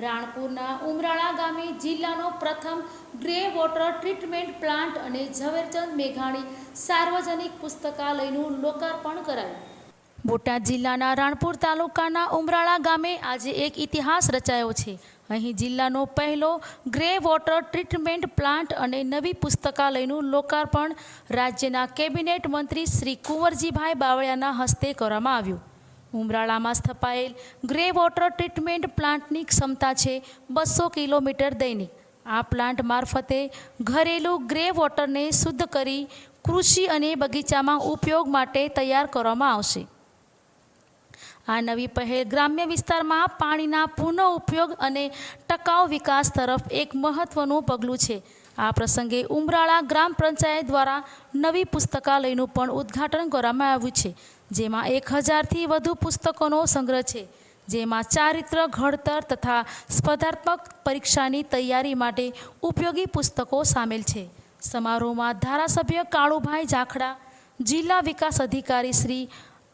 રાણપુરના ઉમરાળા ગામે જિલ્લાનો પ્રથમ ગ્રે વોટર ટ્રીટમેન્ટ પ્લાન્ટ અને ઝવેરચંદ મેઘાણી સાર્વજનિક પુસ્તકાલયનું લોકાર્પણ કરાયું. બોટાદ જિલ્લાના રાણપુર તાલુકાના ઉમરાળા ગામે આજે એક ઇતિહાસ રચાયો છે. અહીં જિલ્લાનો પહેલો ગ્રે વોટર ટ્રીટમેન્ટ પ્લાન્ટ અને નવી પુસ્તકાલયનું લોકાર્પણ રાજ્યના કેબિનેટ મંત્રી શ્રી કુંવરજીભાઈ બાવળિયાના હસ્તે કરવામાં આવ્યું. ઉમરાળામાં સ્થપાયેલ ગ્રે વોટર ટ્રીટમેન્ટ પ્લાન્ટની ક્ષમતા છે 200 કિલોમીટર દૈનિક. આ પ્લાન્ટ મારફતે ઘરેલું ગ્રે વોટરને શુદ્ધ કરી કૃષિ અને બગીચામાં ઉપયોગ માટે તૈયાર કરવામાં આવશે. આ નવી પહેલ ગ્રામ્ય વિસ્તારમાં પાણીના પુનઃ ઉપયોગ અને ટકાઉ વિકાસ તરફ એક મહત્વનું પગલું છે. આ પ્રસંગે ઉમરાળા ગ્રામ પંચાયત દ્વારા નવી પુસ્તકાલયનું પણ ઉદ્ઘાટન કરવામાં આવ્યું છે, જેમાં 1000થી વધુ પુસ્તકોનો સંગ્રહ છે, જેમાં ચારિત્ર ઘડતર તથા સ્પર્ધાત્મક પરીક્ષાની તૈયારી માટે ઉપયોગી પુસ્તકો સામેલ છે. સમારોહમાં ધારાસભ્ય કાળુભાઈ જાખડા, જિલ્લા વિકાસ અધિકારી શ્રી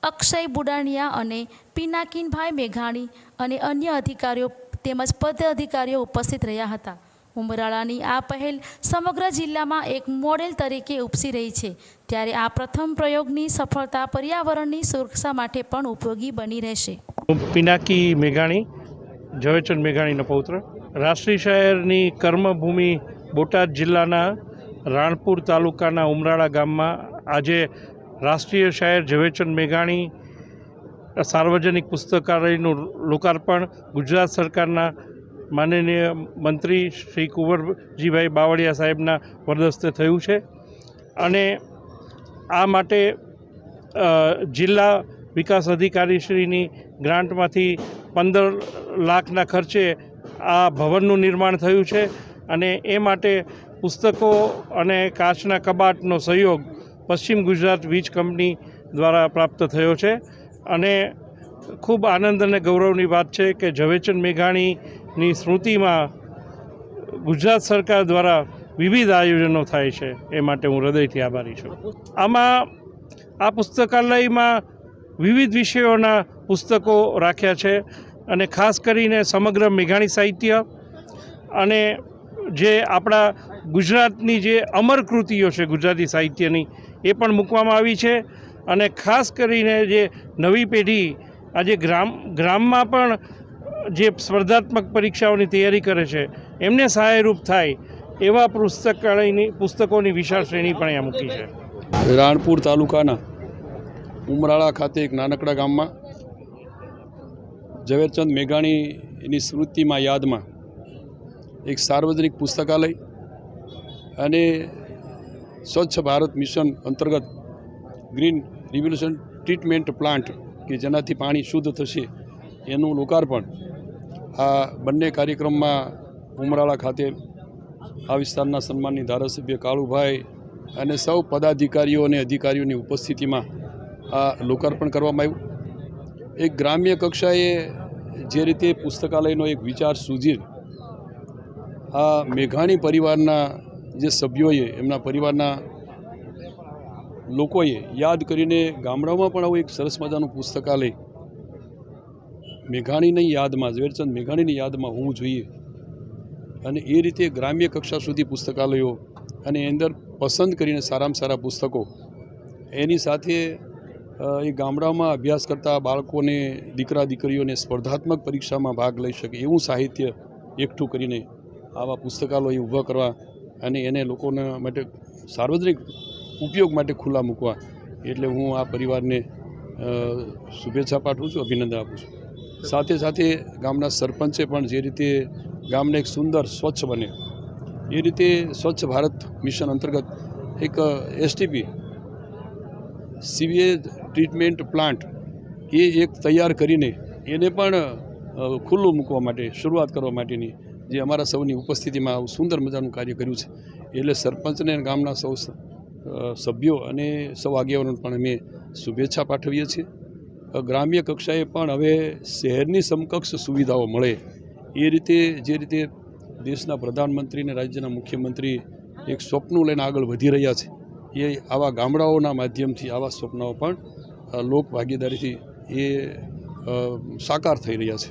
અક્ષય બુડાણિયા અને પિનાકીનભાઈ મેઘાણી અને અન્ય અધિકારીઓ તેમજ પદ અધિકારીઓ ઉપસ્થિત રહ્યા હતા. ઉમરાળાની આ પહેલ સમગ્ર જિલ્લામાં એક મોડેલ તરીકે ઉપસી રહી છે, ત્યારે આ પ્રથમ પ્રયોગની સફળતા પર્યાવરણની સુરક્ષા માટે પણ ઉપયોગી બની રહેશે. પિનાકી મેઘાણી, ઝવેરચંદ મેઘાણીનો પૌત્ર, રાષ્ટ્રીય શહેરની કર્મભૂમિ બોટાદ જિલ્લાના રાણપુર તાલુકાના ઉમરાળા ગામમાં આજે રાષ્ટ્રીય શાયર ઝવેરચંદ મેઘાણી સાર્વજનિક પુસ્તકાલયનું લોકાર્પણ ગુજરાત સરકારના માનનીય મંત્રી શ્રી કુંવરજીભાઈ બાવળિયા સાહેબના વરદસ્તે થયું છે. અને આ માટે જિલ્લા વિકાસ અધિકારીશ્રીની ગ્રાન્ટમાંથી 15 લાખના ખર્ચે આ ભવનનું નિર્માણ થયું છે. અને એ માટે પુસ્તકો અને કાચના કબાટનો સહયોગ પશ્ચિમ ગુજરાત વીજ કંપની દ્વારા પ્રાપ્ત થયો છે. અને ખૂબ આનંદ અને ગૌરવની વાત છે કે ઝવેરચંદ મેઘાણીની સ્મૃતિમાં ગુજરાત સરકાર દ્વારા વિવિધ આયોજનો થાય છે, એ માટે હું હૃદયથી આભારી છું. આમાં આ પુસ્તકાલયમાં વિવિધ વિષયોના પુસ્તકો રાખ્યા છે અને ખાસ કરીને સમગ્ર મેઘાણી સાહિત્ય અને જે આપણા ગુજરાતની જે અમર કૃતિઓ છે ગુજરાતી સાહિત્યની, એ પણ મૂકવામાં આવી છે. અને ખાસ કરીને જે નવી પેઢી આજે ગ્રામમાં પણ જે સ્પર્ધાત્મક પરીક્ષાઓની તૈયારી કરે છે એમને સહાયરૂપ થાય એવા પુસ્તકોની વિશાળ શ્રેણી પણ અહીંયા મૂકી છે. રાણપુર તાલુકાના ઉમરાળા ખાતે એક નાનકડા ગામમાં ઝવેરચંદ મેઘાણીની સ્મૃતિમાં યાદમાં એક સાર્વજનિક પુસ્તકાલય અને સ્વચ્છ ભારત મિશન અંતર્ગત ગ્રીન રિવોલ્યુશન ટ્રીટમેન્ટ પ્લાન્ટ કે જેનાથી પાણી શુદ્ધ થશે એનું લોકાર્પણ આ બંને કાર્યક્રમમાં ઉમરાળા ખાતે આ વિસ્તારના સન્માનની ધારાસભ્ય કાળુભાઈ અને સૌ પદાધિકારીઓ અને અધિકારીઓની ઉપસ્થિતિમાં આ લોકાર્પણ કરવામાં આવ્યું. એક ગ્રામ્ય કક્ષાએ જે રીતે પુસ્તકાલયનો એક વિચાર સૂજી આ મેઘાણી પરિવારના જે સભ્યોએ એમના પરિવારના લોકોએ યાદ કરીને ગામડાઓમાં પણ આવું એક સરસ મજાનું પુસ્તકાલય મેઘાણીની યાદમાં, ઝવેરચંદ મેઘાણીની યાદમાં હોવું જોઈએ. અને એ રીતે ગ્રામ્ય કક્ષા સુધી પુસ્તકાલયો અને એની અંદર પસંદ કરીને સારામાં સારા પુસ્તકો, એની સાથે એ ગામડામાં અભ્યાસ કરતા બાળકોને, દીકરા દીકરીઓને સ્પર્ધાત્મક પરીક્ષામાં ભાગ લઈ શકે એવું સાહિત્ય એકઠું કરીને આવા પુસ્તકાલયો ઊભા કરવા અને એને લોકોના માટે સાર્વજનિક ઉપયોગ માટે ખુલ્લા મૂકવા, એટલે હું આ પરિવારને શુભેચ્છા પાઠવું છું, અભિનંદન આપું છું. સાથે સાથે ગામના સરપંચે પણ જે રીતે ગામને એક સુંદર સ્વચ્છ બને એ રીતે સ્વચ્છ ભારત મિશન અંતર્ગત એક એસટીપી સીવેજ ટ્રીટમેન્ટ પ્લાન્ટ એ એક તૈયાર કરીને એને પણ ખુલ્લું મૂકવા માટે શરૂઆત કરવા માટેની જે અમારા સૌની ઉપસ્થિતિમાં આવું સુંદર મજાનું કાર્ય કર્યું છે. એટલે સરપંચને ગામના સૌ સભ્યો અને સૌ આગેવાનોને પણ અમે શુભેચ્છા પાઠવીએ છીએ. ગ્રામ્ય કક્ષાએ પણ હવે શહેરની સમકક્ષ સુવિધાઓ મળે એ રીતે જે રીતે દેશના પ્રધાનમંત્રી અને રાજ્યના મુખ્યમંત્રી એક સ્વપ્નું લઈને આગળ વધી રહ્યા છે, એ આવા ગામડાઓના માધ્યમથી આવા સ્વપ્નાઓ પણ લોક ભાગીદારીથી એ સાકાર થઈ રહ્યા છે.